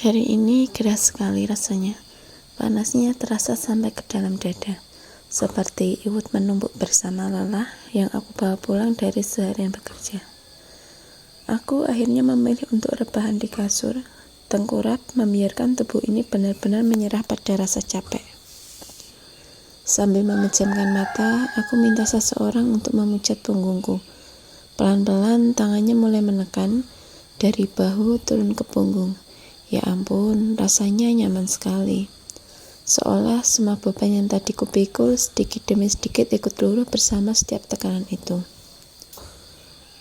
Hari ini keras sekali rasanya. Panasnya terasa sampai ke dalam dada, seperti iwut menumpuk bersama lelah yang aku bawa pulang dari seharian bekerja. Aku akhirnya memilih untuk rebahan di kasur, tengkurap, membiarkan tubuh ini benar-benar menyerah pada rasa capek. Sambil memejamkan mata, aku minta seseorang untuk memijat punggungku. Pelan-pelan tangannya mulai menekan dari bahu turun ke punggung. Ya ampun, rasanya nyaman sekali. Seolah semua beban yang tadi kupikul sedikit demi sedikit ikut luluh bersama setiap tekanan itu.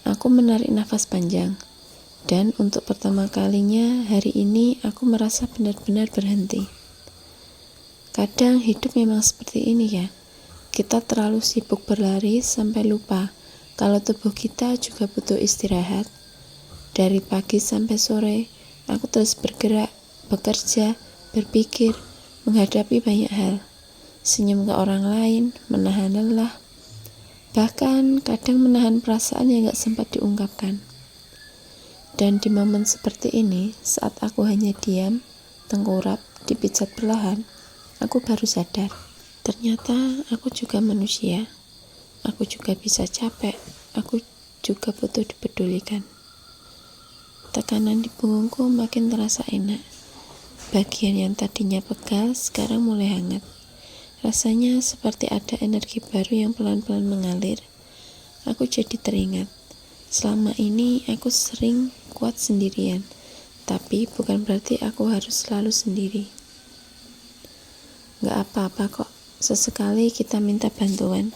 Aku menarik nafas panjang, dan untuk pertama kalinya hari ini aku merasa benar-benar berhenti. Kadang hidup memang seperti ini ya. Kita terlalu sibuk berlari sampai lupa kalau tubuh kita juga butuh istirahat. Dari pagi sampai sore, aku terus bergerak, bekerja, berpikir, menghadapi banyak hal. Senyum ke orang lain, menahan lelah, bahkan kadang menahan perasaan yang gak sempat diungkapkan. Dan di momen seperti ini, saat aku hanya diam, tengkurap, dipijat perlahan, aku baru sadar. Ternyata aku juga manusia. Aku juga bisa capek. Aku juga butuh dipedulikan. Tekanan di punggungku makin terasa enak. Bagian yang tadinya pegal sekarang mulai hangat. Rasanya seperti ada energi baru yang pelan-pelan mengalir. Aku jadi teringat. Selama ini aku sering kuat sendirian. Tapi bukan berarti aku harus selalu sendiri. Gak apa-apa kok. Sesekali kita minta bantuan.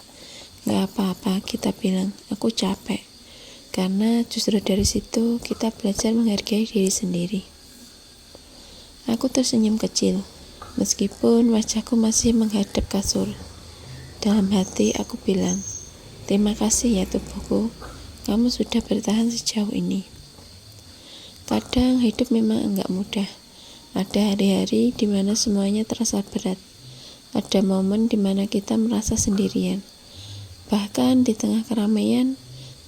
Gak apa-apa kita bilang, aku capek. Karena justru dari situ kita belajar menghargai diri sendiri. Aku tersenyum kecil, meskipun wajahku masih menghadap kasur. Dalam hati aku bilang, terima kasih ya tubuhku, kamu sudah bertahan sejauh ini. Kadang hidup memang enggak mudah. Ada hari-hari di mana semuanya terasa berat. Ada momen di mana kita merasa sendirian. Bahkan di tengah keramaian,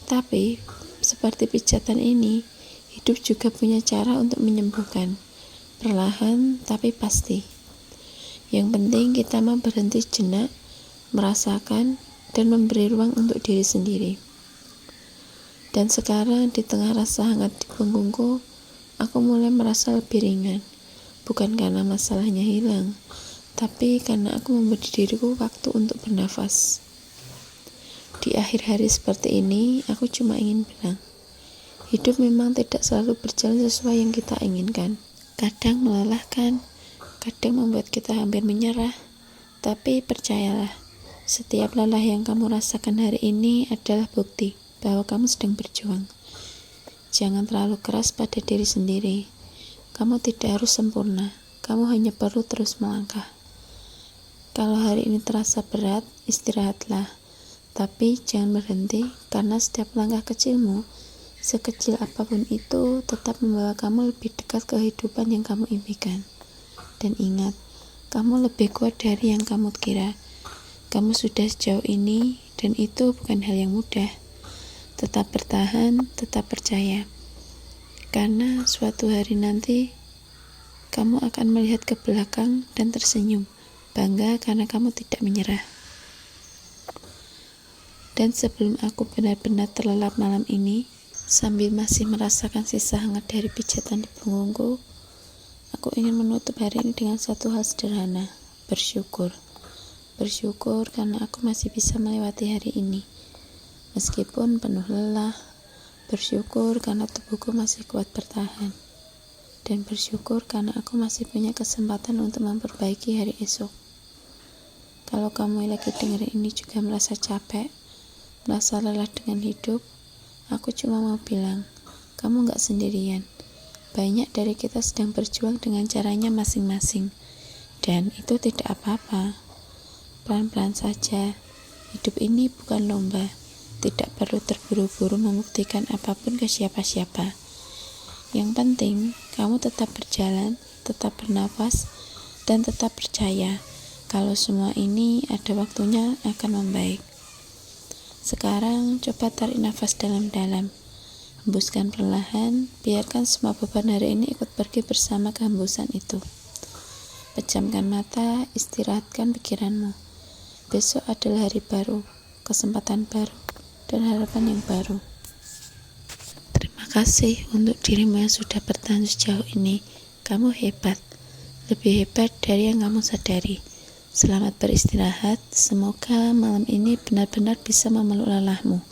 tapi seperti pijatan ini, hidup juga punya cara untuk menyembuhkan. Perlahan tapi pasti. Yang penting kita mau berhenti sejenak, merasakan, dan memberi ruang untuk diri sendiri. Dan sekarang di tengah rasa hangat di punggungku, aku mulai merasa lebih ringan. Bukan karena masalahnya hilang, tapi karena aku memberi diriku waktu untuk bernafas. Di akhir hari seperti ini, aku cuma ingin bilang, hidup memang tidak selalu berjalan sesuai yang kita inginkan. Kadang melelahkan, kadang membuat kita hampir menyerah. Tapi percayalah, setiap lelah yang kamu rasakan hari ini adalah bukti bahwa kamu sedang berjuang. Jangan terlalu keras pada diri sendiri. Kamu tidak harus sempurna, kamu hanya perlu terus melangkah. Kalau hari ini terasa berat, istirahatlah. Tapi jangan berhenti, karena setiap langkah kecilmu, sekecil apapun itu, tetap membawa kamu lebih dekat ke kehidupan yang kamu impikan. Dan ingat, kamu lebih kuat dari yang kamu kira. Kamu sudah sejauh ini, dan itu bukan hal yang mudah. Tetap bertahan, tetap percaya. Karena suatu hari nanti, kamu akan melihat ke belakang dan tersenyum, bangga karena kamu tidak menyerah. Dan sebelum aku benar-benar terlelap malam ini, sambil masih merasakan sisa hangat dari pijatan di punggungku, aku ingin menutup hari ini dengan satu hal sederhana, bersyukur. Bersyukur karena aku masih bisa melewati hari ini, meskipun penuh lelah. Bersyukur karena tubuhku masih kuat bertahan. Dan bersyukur karena aku masih punya kesempatan untuk memperbaiki hari esok. Kalau kamu lagi dengerin ini juga merasa capek, merasa lelah dengan hidup, aku cuma mau bilang, kamu gak sendirian. Banyak dari kita sedang berjuang dengan caranya masing-masing. Dan itu tidak apa-apa. Pelan-pelan saja. Hidup ini bukan lomba. Tidak perlu terburu-buru membuktikan apapun ke siapa-siapa. Yang penting, kamu tetap berjalan, tetap bernafas, dan tetap percaya kalau semua ini ada waktunya akan membaik. Sekarang coba tarik nafas dalam-dalam. Hembuskan perlahan, biarkan semua beban hari ini ikut pergi bersama kehembusan itu. Pejamkan mata, istirahatkan pikiranmu. Besok adalah hari baru, kesempatan baru, dan harapan yang baru. Terima kasih untuk dirimu yang sudah bertahan sejauh ini. Kamu hebat, lebih hebat dari yang kamu sadari. Selamat beristirahat, semoga malam ini benar-benar bisa memeluk lelahmu.